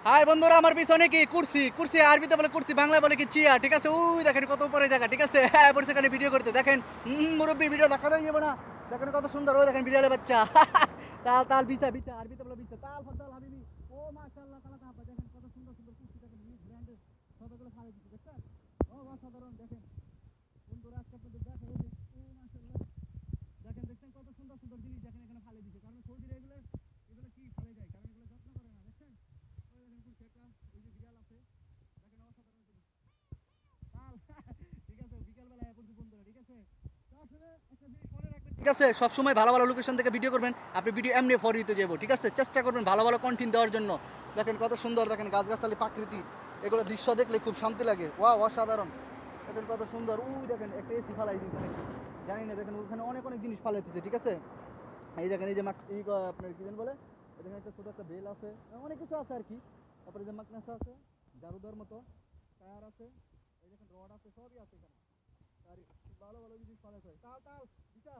High বন্ধুরা, আমার পিছনে কি কুরসি, কুরসি আরবিতে বলে কুরসি, বাংলায় বলে কি চেয়ার, ঠিক আছে? ওই দেখেন কত উপরে জায়গা, ঠিক আছে? হ্যাঁ, বলছে এখানে ভিডিও করতে। দেখেন মুরব্বি ভিডিও দেখানোই যাবে না। দেখেন কত সুন্দর, ওই দেখেন বিড়ালের বাচ্চা। তাল তাল বিছা বিছা, আরবিতে বলে বিছা। তাল ফাদ্দাল হাবিবি। ও মাশাআল্লাহ তাআলা তাআলা, দেখেন কত সুন্দর সুন্দর কুরসি, দেখেন নিজ ব্র্যান্ডের কতগুলো ফাড়ে দিচ্ছে, দেখছেন? ও অসাধারণ, দেখেন বন্ধুরা আজকে আপনাদের দেখাই। ও মাশাআল্লাহ, দেখেন দেখছেন কত সুন্দর সুন্দর জিনিস, দেখেন এখানে ফালে দিচ্ছে। কারণ সৌদিরা এগুলো এগুলো কি ফালে যায়, কারণ এগুলো যত্ন করে না, দেখছেন? ওই দেখেন কুরসি একটা, ওই যে বিড়াল আছে, দেখেন অসাধারণ জিনিস। তাল ঠিক আছে, বিকালবেলায় পড়ছি বন্ধুরা, ঠিক আছে? তো আসলে একটা জিনিস মনে রাখবেন, ঠিক আছে? সবসময় ভালো ভালো লোকেশন থেকে ভিডিও করবেন। আপনি ভিডিও এমনি ফর দিতে যাবো, ঠিক আছে? চেষ্টা করবেন ভালো ভালো কন্টেন্ট দেওয়ার জন্য। দেখেন কত সুন্দর, দেখেন গাছগাছালি, প্রাকৃতি, এগুলো দৃশ্য দেখলে খুব শান্তি লাগে। ওয়াও, অসাধারণ। দেখেন কত সুন্দর, উই দেখেন একটা এসি ফালাই দিয়েছে নাকি জানি না। দেখেন ওখানে অনেক অনেক জিনিস ফালাইতেছে, ঠিক আছে? এই দেখেন, এই যে আপনার কি যেন বলে, এখানে একটা ছোট একটা বেল আছে, অনেক কিছু আছে আর কি। তারপরে যে মাকনাসা আছে, জারুদার মতো টায়ার আছে, এই দেখেন রড আছে, সবই আছে এখানে। আর ভালো ভালো জিনিস পাওয়া যায়। তাল তাল দিশা।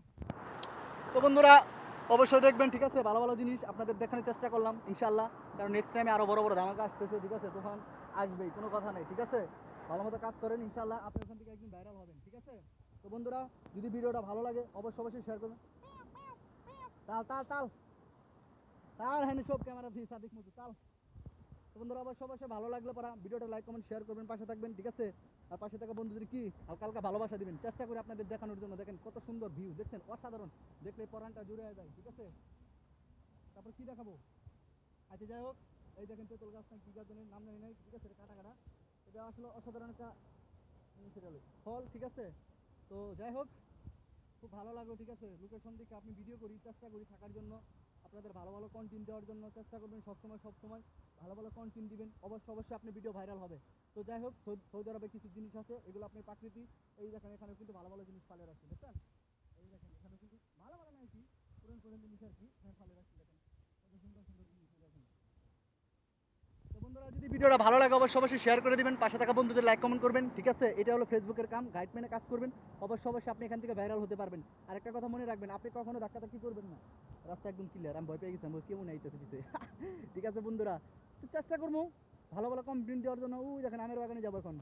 তো বন্ধুরা অবশ্যই দেখবেন, ঠিক আছে? ভালো ভালো জিনিস আপনাদের দেখানোর চেষ্টা করলাম ইনশাল্লাহ। কারণ নেক্সট টাইমে আরো বড় বড় ধামাকা আসতেছে, ঠিক আছে? তখন আসবেই, কোনো কথা নেই, ঠিক আছে? ভালো মতো কাজ করেন ইনশাল্লাহ, আপনি ওখান থেকে একদিন ভাইরাল হবেন, ঠিক আছে? তো বন্ধুরা, যদি ভিডিওটা ভালো লাগে অবশ্যই অবশ্যই শেয়ার করবেন। তাল তাল তাল তাল, হ্যাঁ সব ক্যামেরা দিয়ে সাদিক মতো তাল। তো বন্ধুরা অবশ্যই অবশ্যই ভালো লাগলে পরা ভিডিওটা লাইক কমেন্ট শেয়ার করবেন, পাশে থাকবেন, ঠিক আছে? আর পাশে থাকা বন্ধুদের কি হালকা হালকা ভালোবাসা দিবেন, চেষ্টা করে আপনাদের দেখানোর জন্য। দেখেন কত সুন্দর ভিউ, দেখছেন? অসাধারণ, দেখলে পরানটা জুড়ে যায়, ঠিক আছে? তারপর কি দেখাবো? আচ্ছা যাই হোক, এই দেখেন তেঁতুল গাছ না কি গাছ জানেন, নাম জানি নাই, ঠিক আছে? কাটা কাটা, এটা আসলে অসাধারণ একটা ফল, ঠিক আছে? তো যাই হোক, খুব ভালো লাগলো, ঠিক আছে? লোকেশন দিকে আপনি ভিডিও করি, চেষ্টা করি থাকার জন্য, আপনাদের ভালো ভালো কন্টেন্ট দেওয়ার জন্য চেষ্টা করবেন। সবসময় সবসময় ভালো ভালো কন্টেন্ট দিবেন, অবশ্যই অবশ্যই আপনি ভিডিও ভাইরাল হবে। তো যাই হোক, সৌদি আরবে কিছু জিনিস আছে, এগুলো আপনি প্রাকৃতিক, এই দেখেন এখানে কিন্তু ভালো ভালো জিনিস ফালে রাখছি, দেখছেন? এই দেখেন এখানে কিন্তু ভালো ভালো নাই কি পুরান পুরান জিনিস আর কি এখানে ফালে রাখছি, দেখেন কত সুন্দর সুন্দর জিনিস, দেখেন। তো বন্ধুরা যদি ভিডিওটা ভালো লাগে অবশ্যই অবশ্যই শেয়ার করে দিবেন, পাশে থাকা বন্ধুদের লাইক কমেন্ট করবেন, ঠিক আছে? এটা হলো ফেসবুকের কাম, গাইডম্যানে কাজ করবেন, অবশ্যই অবশ্যই আপনি এখান থেকে ভাইরাল হতে পারবেন। আর একটা কথা মনে রাখবেন, আপনি কখনো ধাক্কাধাক্কি করবেন না, রাস্তা একদম ক্লিয়ার। আমি ভয় পেয়ে গেছি, আমি কেমন আইতেছে দিছে। ঠিক আছে বন্ধুরা, তো চেষ্টা করবো ভালো ভালো কমপ্লেন্ট দেওয়ার জন্য। ওই দেখেন আমের বাগানে যাবো এখন।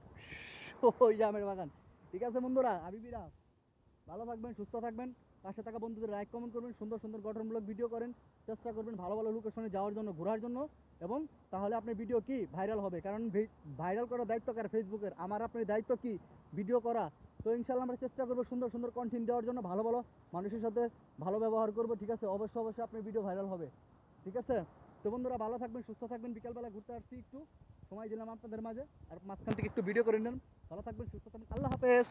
ওই যে আমের বাগান, ঠিক আছে বন্ধুরা, হাবিবিরা ভালো থাকবেন, সুস্থ থাকবেন, পাশে থাকা বন্ধুদের লাইক কমেন্ট করবেন, সুন্দর সুন্দর গঠনমূলক ভিডিও করেন, চেষ্টা করবেন ভালো ভালো লোকেশনে যাওয়ার জন্য, ঘোরার জন্য। এবং তাহলে আপনার ভিডিও কি ভাইরাল হবে, কারণ ভাইরাল করার দায়িত্ব কার? ফেসবুকের। আমার আপনার দায়িত্ব কি? ভিডিও করা। তো ইনশাল্লাহ আমরা চেষ্টা করবো সুন্দর সুন্দর কন্টেন্ট দেওয়ার জন্য, ভালো ভালো মানুষের সাথে ভালো ব্যবহার করবো, ঠিক আছে? অবশ্যই অবশ্যই আপনার ভিডিও ভাইরাল হবে, ঠিক আছে? তো বন্ধুরা ভালো থাকবেন, সুস্থ থাকবেন। বিকালবেলা ঘুরতে আসছি, একটু সময় দিলাম আপনাদের মাঝে, আর মাঝখান থেকে একটু ভিডিও করে নেন। ভালো থাকবেন, সুস্থ থাকবেন, আল্লাহ হাফেজ।